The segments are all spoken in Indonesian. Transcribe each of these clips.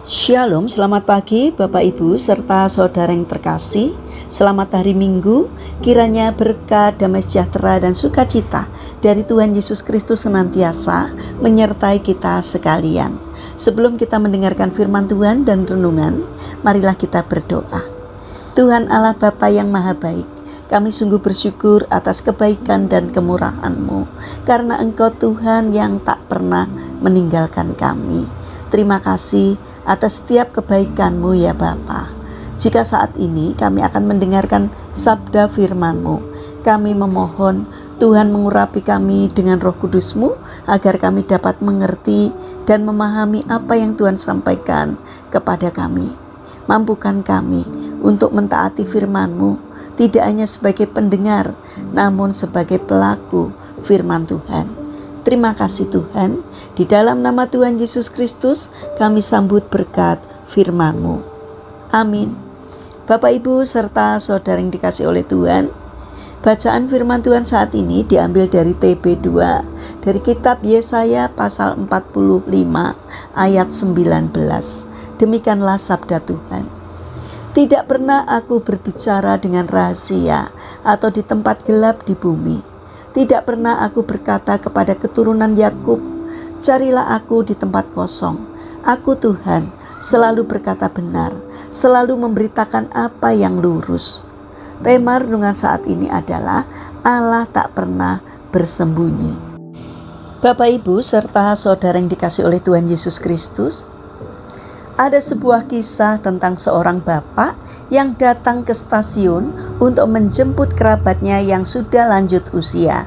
Shalom, selamat pagi Bapak Ibu serta saudara yang terkasih. Selamat hari Minggu, kiranya berkat, damai sejahtera dan sukacita dari Tuhan Yesus Kristus senantiasa menyertai kita sekalian. Sebelum kita mendengarkan firman Tuhan dan renungan, marilah kita berdoa. Tuhan Allah Bapa yang Maha Baik, kami sungguh bersyukur atas kebaikan dan kemurahan-Mu, karena Engkau Tuhan yang tak pernah meninggalkan kami. Terima kasih atas setiap kebaikan-Mu ya Bapa. Jika saat ini kami akan mendengarkan sabda firman-Mu, kami memohon Tuhan mengurapi kami dengan Roh Kudus-Mu agar kami dapat mengerti dan memahami apa yang Tuhan sampaikan kepada kami. Mampukan kami untuk mentaati firman-Mu, tidak hanya sebagai pendengar, namun sebagai pelaku firman Tuhan. Terima kasih Tuhan, di dalam nama Tuhan Yesus Kristus kami sambut berkat firman-Mu. Amin. Bapak Ibu serta saudara yang dikasih oleh Tuhan, bacaan firman Tuhan saat ini diambil dari TB2, dari kitab Yesaya pasal 45 ayat 19. Demikianlah sabda Tuhan. Tidak pernah aku berbicara dengan rahasia atau di tempat gelap di bumi. Tidak pernah aku berkata kepada keturunan Yakub, carilah aku di tempat kosong. Aku Tuhan selalu berkata benar, selalu memberitakan apa yang lurus. Tema renungan saat ini adalah Allah tak pernah bersembunyi. Bapak Ibu serta saudara yang dikasih oleh Tuhan Yesus Kristus, ada sebuah kisah tentang seorang bapak yang datang ke stasiun untuk menjemput kerabatnya yang sudah lanjut usia.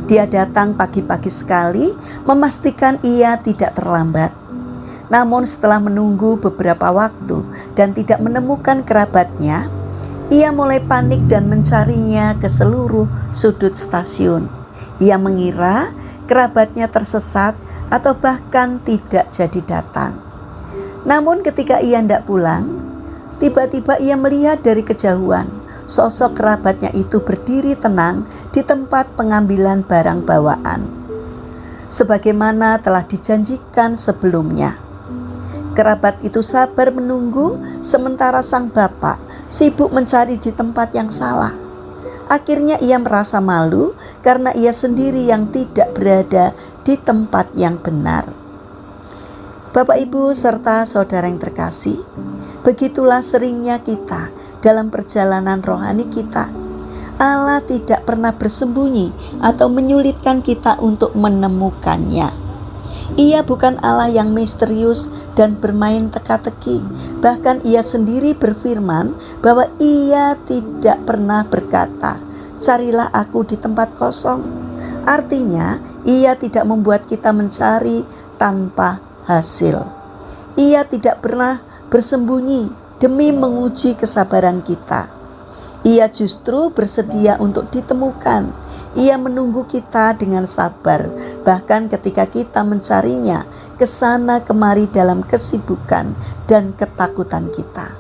Dia datang pagi-pagi sekali, memastikan ia tidak terlambat. Namun setelah menunggu beberapa waktu dan tidak menemukan kerabatnya, ia mulai panik dan mencarinya ke seluruh sudut stasiun. Ia mengira kerabatnya tersesat atau bahkan tidak jadi datang. Namun ketika ia hendak pulang, tiba-tiba ia melihat dari kejauhan sosok kerabatnya itu berdiri tenang di tempat pengambilan barang bawaan, sebagaimana telah dijanjikan sebelumnya. Kerabat itu sabar menunggu, sementara sang bapak sibuk mencari di tempat yang salah. Akhirnya ia merasa malu karena ia sendiri yang tidak berada di tempat yang benar. Bapak Ibu serta saudara yang terkasih, begitulah seringnya kita dalam perjalanan rohani kita. Allah tidak pernah bersembunyi atau menyulitkan kita untuk menemukannya. Ia bukan Allah yang misterius dan bermain teka-teki. Bahkan ia sendiri berfirman bahwa ia tidak pernah berkata, carilah aku di tempat kosong. Artinya, ia tidak membuat kita mencari tanpa hasil. Ia tidak pernah bersembunyi demi menguji kesabaran kita. Ia justru bersedia untuk ditemukan. Ia menunggu kita dengan sabar, bahkan ketika kita mencarinya kesana kemari dalam kesibukan dan ketakutan kita.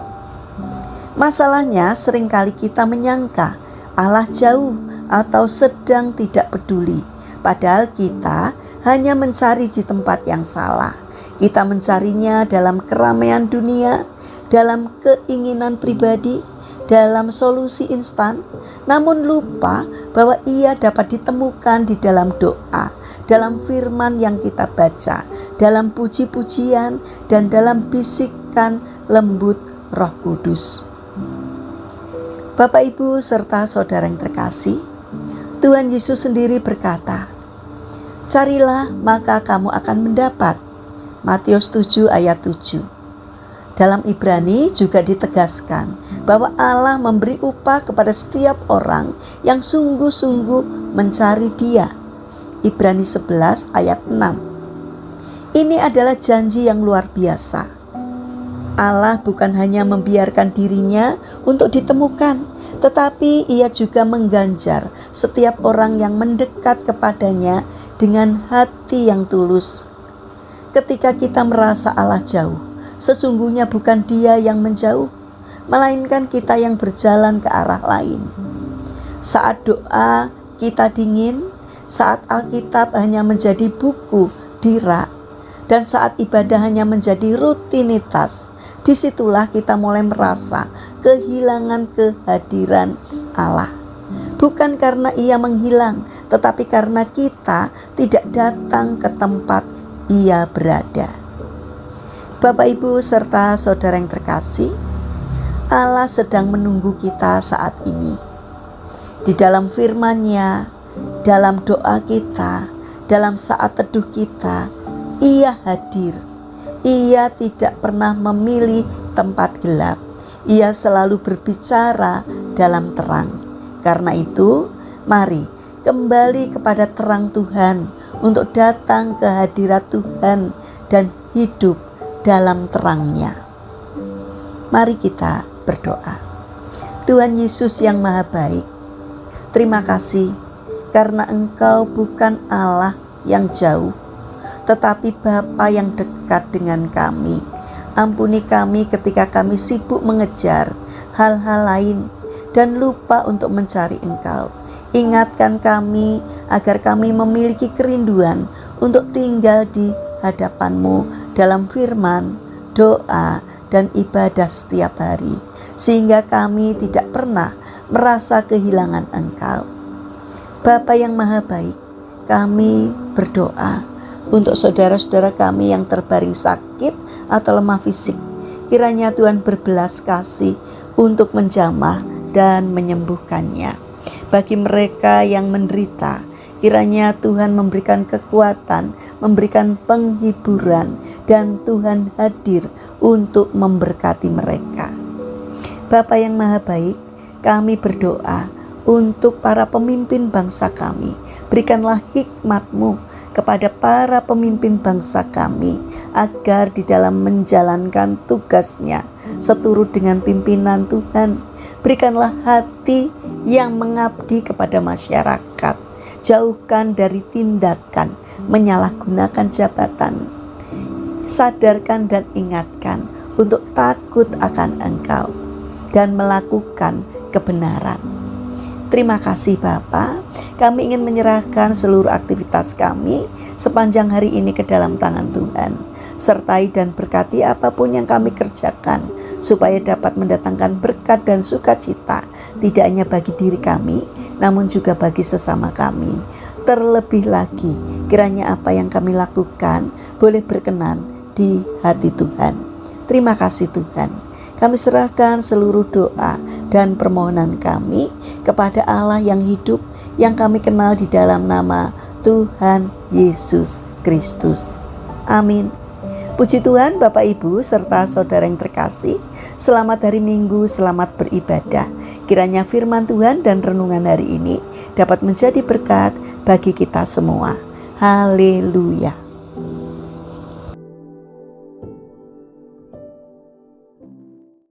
Masalahnya seringkali kita menyangka Allah jauh atau sedang tidak peduli, padahal kita hanya mencari di tempat yang salah. Kita mencarinya dalam keramaian dunia, dalam keinginan pribadi, dalam solusi instan, namun lupa bahwa ia dapat ditemukan di dalam doa, dalam firman yang kita baca, dalam puji-pujian, dan dalam bisikan lembut Roh Kudus. Bapak Ibu serta saudara yang terkasih, Tuhan Yesus sendiri berkata, carilah maka kamu akan mendapat. Matius 7 ayat 7. Dalam Ibrani juga ditegaskan bahwa Allah memberi upah kepada setiap orang yang sungguh-sungguh mencari Dia. Ibrani 11 ayat 6. Ini adalah janji yang luar biasa. Allah bukan hanya membiarkan dirinya untuk ditemukan, tetapi Ia juga mengganjar setiap orang yang mendekat kepadanya dengan hati yang tulus. Ketika kita merasa Allah jauh, sesungguhnya bukan Dia yang menjauh, melainkan kita yang berjalan ke arah lain. Saat doa kita dingin, saat Alkitab hanya menjadi buku di rak, Dan saat ibadah hanya menjadi rutinitas, disitulah kita mulai merasa kehilangan kehadiran Allah. Bukan karena ia menghilang, tetapi karena kita tidak datang ke tempat ia berada. Bapak, Ibu, serta saudara yang terkasih, Allah sedang menunggu kita saat ini. Di dalam firman-Nya, dalam doa kita, dalam saat teduh kita, Ia hadir. Ia tidak pernah memilih tempat gelap. Ia selalu berbicara dalam terang. Karena itu, mari kembali kepada terang Tuhan untuk datang ke hadirat Tuhan dan hidup dalam terang-Nya. Mari kita berdoa. Tuhan Yesus yang Maha Baik, terima kasih karena Engkau bukan Allah yang jauh, tetapi Bapa yang dekat dengan kami. Ampuni kami ketika kami sibuk mengejar hal-hal lain dan lupa untuk mencari Engkau. Ingatkan kami agar kami memiliki kerinduan untuk tinggal di hadapan-Mu dalam firman, doa, dan ibadah setiap hari, sehingga kami tidak pernah merasa kehilangan Engkau. Bapa yang Maha Baik, kami berdoa untuk saudara-saudara kami yang terbaring sakit atau lemah fisik. Kiranya Tuhan berbelas kasih untuk menjamah dan menyembuhkannya. Bagi mereka yang menderita, kiranya Tuhan memberikan kekuatan, memberikan penghiburan, dan Tuhan hadir untuk memberkati mereka. Bapa yang Maha Baik, kami berdoa untuk para pemimpin bangsa kami. Berikanlah hikmat-Mu kepada para pemimpin bangsa kami, agar di dalam menjalankan tugasnya seturut dengan pimpinan Tuhan. Berikanlah hati yang mengabdi kepada masyarakat. Jauhkan dari tindakan menyalahgunakan jabatan. Sadarkan dan ingatkan untuk takut akan Engkau dan melakukan kebenaran. Terima kasih Bapa. Kami ingin menyerahkan seluruh aktivitas kami sepanjang hari ini ke dalam tangan Tuhan. Sertai dan berkati apapun yang kami kerjakan, supaya dapat mendatangkan berkat dan sukacita, tidak hanya bagi diri kami, namun juga bagi sesama kami. Terlebih lagi, kiranya apa yang kami lakukan boleh berkenan di hati Tuhan. Terima kasih Tuhan. Kami serahkan seluruh doa dan permohonan kami kepada Allah yang hidup, yang kami kenal di dalam nama Tuhan Yesus Kristus. Amin. Puji Tuhan, Bapak, Ibu, serta saudara yang terkasih. Selamat hari Minggu, selamat beribadah. Kiranya firman Tuhan dan renungan hari ini dapat menjadi berkat bagi kita semua. Haleluya.